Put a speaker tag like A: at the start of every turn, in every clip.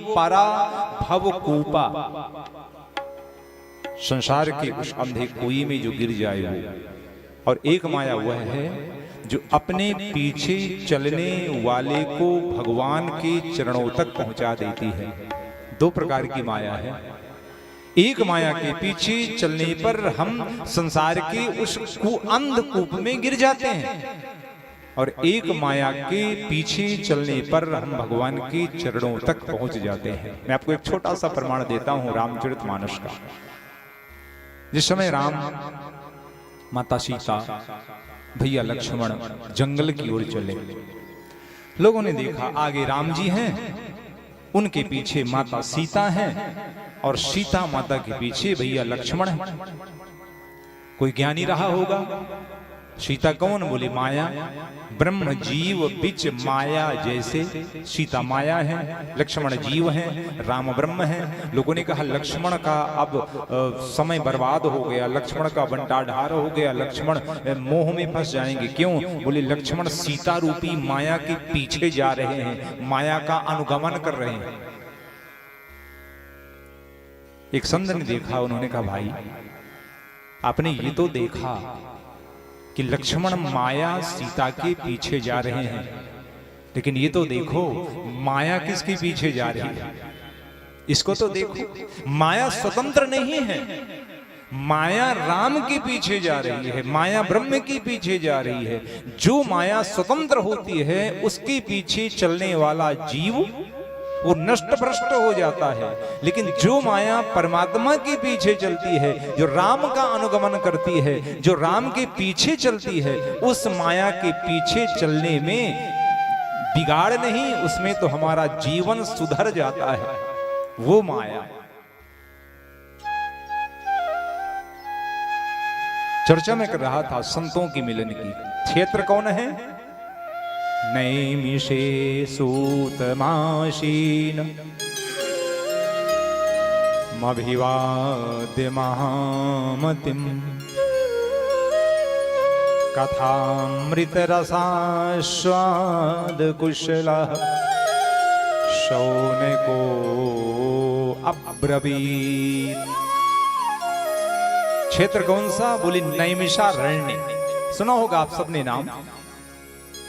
A: परा भव कूपा, संसार के उस अंधे कुएं में जो गिर जाए वो। और एक माया वह है जो अपने पीछे चलने वाले को भगवान के चरणों तक पहुंचा देती है। दो प्रकार की माया है। एक माया के पीछे चलने पर हम संसार के उस अंधकूप में गिर जाते हैं, और एक माया के पीछे चलने पर हम भगवान के चरणों तक पहुंच जाते हैं। मैं आपको एक छोटा सा प्रमाण देता हूं रामचरितमानस का। जिस समय राम, माता सीता, भैया लक्ष्मण जंगल की ओर चले, लोगों ने देखा आगे राम जी हैं, उनके पीछे माता सीता हैं, और सीता माता के पीछे भैया लक्ष्मण हैं। कोई ज्ञानी रहा होगा। सीता कौन? बोले माया। ब्रह्म जीव बिच माया जैसे, सीता माया है, लक्ष्मण जीव हैं, राम ब्रह्म हैं। लोगों ने कहा लक्ष्मण का अब समय बर्बाद हो गया, लक्ष्मण का बंटाढार हो गया, लक्ष्मण मोह में फंस जाएंगे। क्यों? बोले लक्ष्मण सीता रूपी माया के पीछे जा रहे हैं, माया का अनुगमन कर रहे हैं। एक संत ने देखा, उन्होंने कहा भाई आपने ये तो देखा कि लक्ष्मण माया सीता के पीछे जा रहे हैं, लेकिन ये तो देखो माया किसके पीछे जा रही है। इसको तो देखो, माया स्वतंत्र नहीं है, माया राम के पीछे जा रही है, माया ब्रह्म के पीछे जा रही है। जो माया स्वतंत्र होती है उसके पीछे चलने वाला जीव वो नष्ट भ्रष्ट हो जाता है, लेकिन जो माया परमात्मा के पीछे चलती है, जो राम का अनुगमन करती है, जो राम के पीछे चलती है, उस माया के पीछे चलने में बिगाड़ नहीं, उसमें तो हमारा जीवन सुधर जाता है। वो माया चर्चा में कर रहा था संतों की मिलन की। क्षेत्र कौन है? नैमिषे सूतमाशीन मभिवाद्य महामतिम कथामृत रसास्वाद कुशलः शौनको अब्रवीत। क्षेत्र कौन सा? बोले नैमिषारण्य। सुना होगा आप सबने नाम,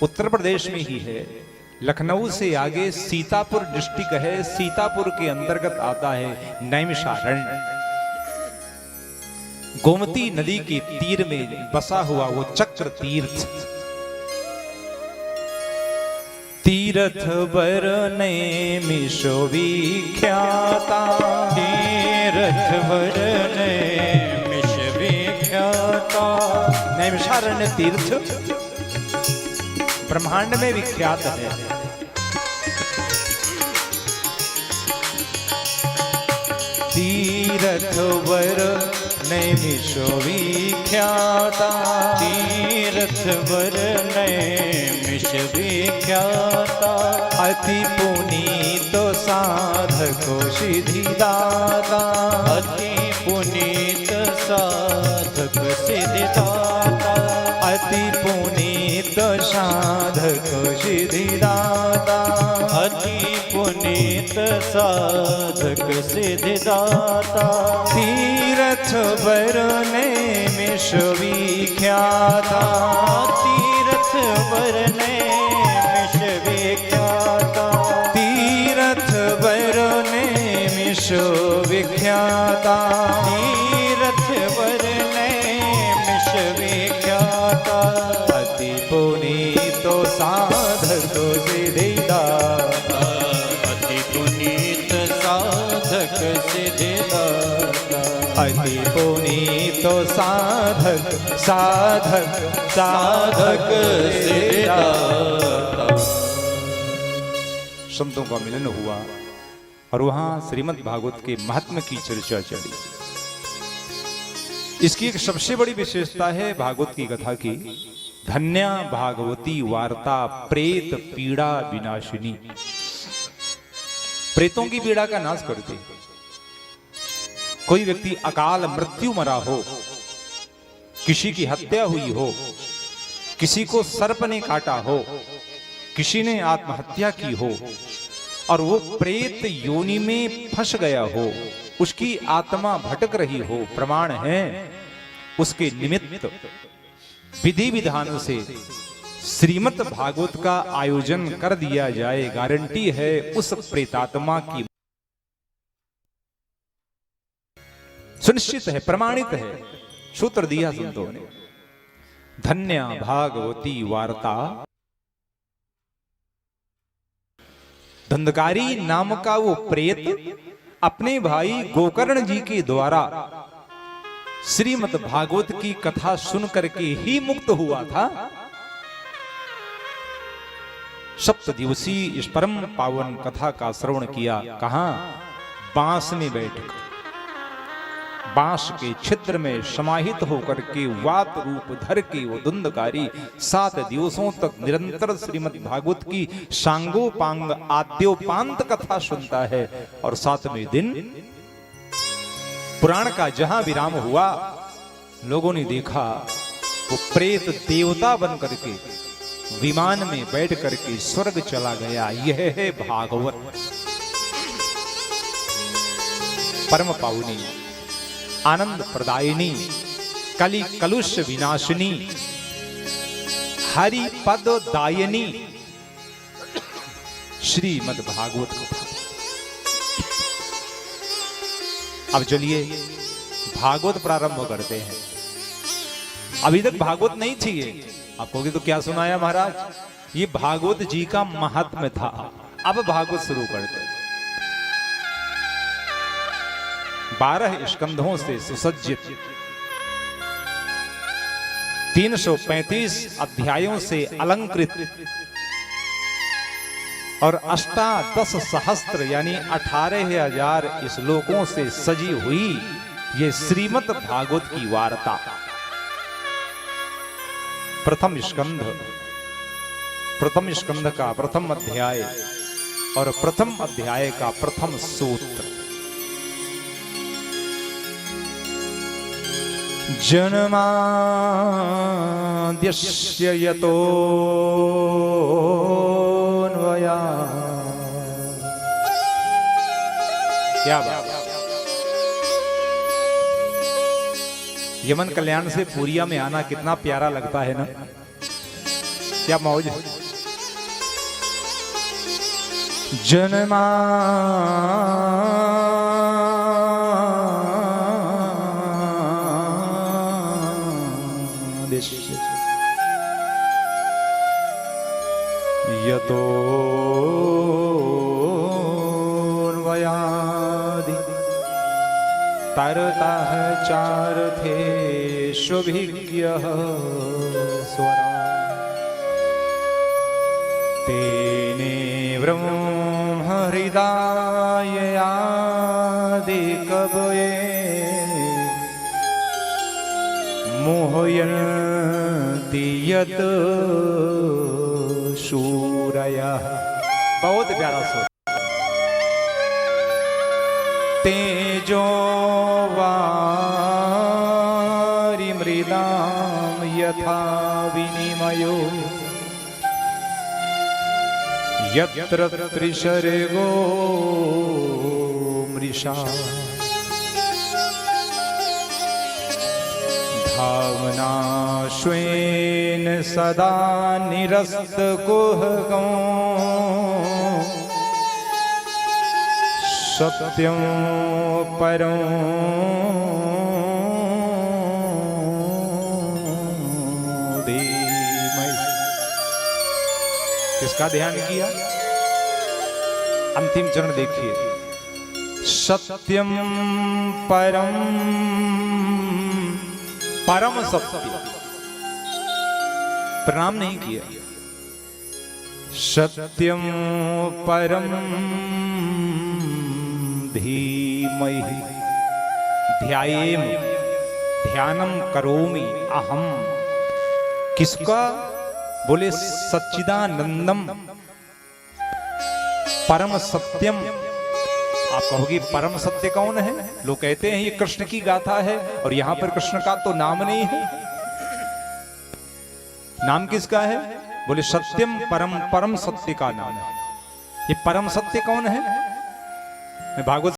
A: उत्तर प्रदेश में ही है। लखनऊ से आगे सीतापुर डिस्ट्रिक्ट है, सीतापुर के अंतर्गत आता है नैमिषारण्य। गोमती नदी के तीर में बसा हुआ वो चक्र तीर्थ। तीर्थ बर नैमिषो विख्याता, तीर्थ बर नैमिष विख्याता। नैमिषारण्य तीर्थ ब्रह्मांड में विख्यात है। तीर्थ वर नैमिषो विख्याता, तीर्थ वर नैमिष विख्याता। अति पुनीत साधको सिद्धिदाता, अति पुनीत साधक सिद्धिदाता। अति पुनीत साधक सिद्धिदाता, अति पुनीत साधक सिद्धिदाता। तीर्थ वर नैमिष विख्याता, तीर्थ वर नैमिष विख्याता। तीर्थ वर नैमिष विख्याता, तीर्थ वर नैमिष विख्याता। अति पुनीत साधक सिद्धिदाता, अति पुनीत साधक सिद्धिदाता। अति पुनीत साधक साधक साधक सिद्धिदाता। संतों का मिलन हुआ और वहां श्रीमद् भागवत के महात्म्य की चर्चा चली। इसकी एक सबसे बड़ी विशेषता है भागवत की कथा की, धन्या भागवती वार्ता प्रेत पीड़ा विनाशिनी। प्रेतों की पीड़ा का नाश करती। कोई व्यक्ति अकाल मृत्यु मरा हो, किसी की हत्या हुई हो, किसी को सर्प ने काटा हो, किसी ने आत्महत्या की हो, और वो प्रेत योनि में फंस गया हो, उसकी आत्मा भटक रही हो, प्रमाण है उसके निमित्त विधि विधान से श्रीमद् भागवत का आयोजन कर दिया जाए। गारंटी है उस प्रेतात्मा की, सुनिश्चित है, प्रमाणित है, सूत्र दिया संतों ने। धन्या भागवती वार्ता। धंधकारी नाम का वो प्रेत अपने भाई गोकर्ण जी के द्वारा श्रीमद् भागवत की कथा सुन करके ही मुक्त हुआ था। सप्त दिवसीय इस परम पावन कथा का श्रवण किया। कहां? बांस में बैठकर, बांस के छिद्र में समाहित होकर के वात रूप धर के वो धुंधकारी 7 दिवसों तक निरंतर श्रीमद् भागवत की सांगोपांग आद्योपांत कथा सुनता है। और 7वें दिन पुराण का जहां विराम हुआ, लोगों ने देखा वो प्रेत देवता बन करके विमान में बैठ करके स्वर्ग चला गया। यह है भागवत, परम पावनी, आनंद प्रदायिनी, कलि कलुष विनाशिनी, हरि पद दायिनी श्रीमद् भागवत कथा। अब चलिए भागवत प्रारंभ करते हैं। अभी तक भागवत नहीं थी ये, आप कहोगे तो क्या सुनाया महाराज, ये भागवत जी का महात्म्य था। अब भागवत शुरू करते हैं। 12 स्कंधों से सुसज्जित 335 अध्यायों से अलंकृत और 18 सहस्त्र यानी 18,000 श्लोकों से सजी हुई ये श्रीमद् भागवत की वार्ता। प्रथम स्कंध का प्रथम अध्याय और प्रथम अध्याय का प्रथम सूत्र। जन्माद्यस्य यतोऽन्वया। क्या बात। यमन कल्याण से पूरिया में आना कितना प्यारा लगता है ना, क्या मौज। जन्माद्यस्य यतोऽन्वयादि तरतः चार्थेष्वभिज्ञः स्वरा तेने ब्रह्महृदाययादिकवये मोहयन्ति यत् शूरयः। बहुत प्यारा स्वर। तेजो वारिमृदां यथा विनिमयो यत्र त्रिसर्गो मृषा भावना स्वेन सदा निरस्तकुहकं सत्यं परं धीमहि। किसका ध्यान किया? अंतिम चरण देखिए। सत्यम परम, परम सत्य। प्रणाम नहीं किया। सत्यम परम धीमहि ध्यायेम ध्यानम करोमि अहम। किसका? बोले सच्चिदानंदम परम सत्यम। आप कहोगे परम सत्य कौन है? लोग कहते हैं ये कृष्ण की गाथा है, और यहां पर कृष्ण का तो नाम नहीं है। नाम किसका है? बोले सत्यम परम, परम सत्य का नाम है। ये परम सत्य कौन है? मैं भागवत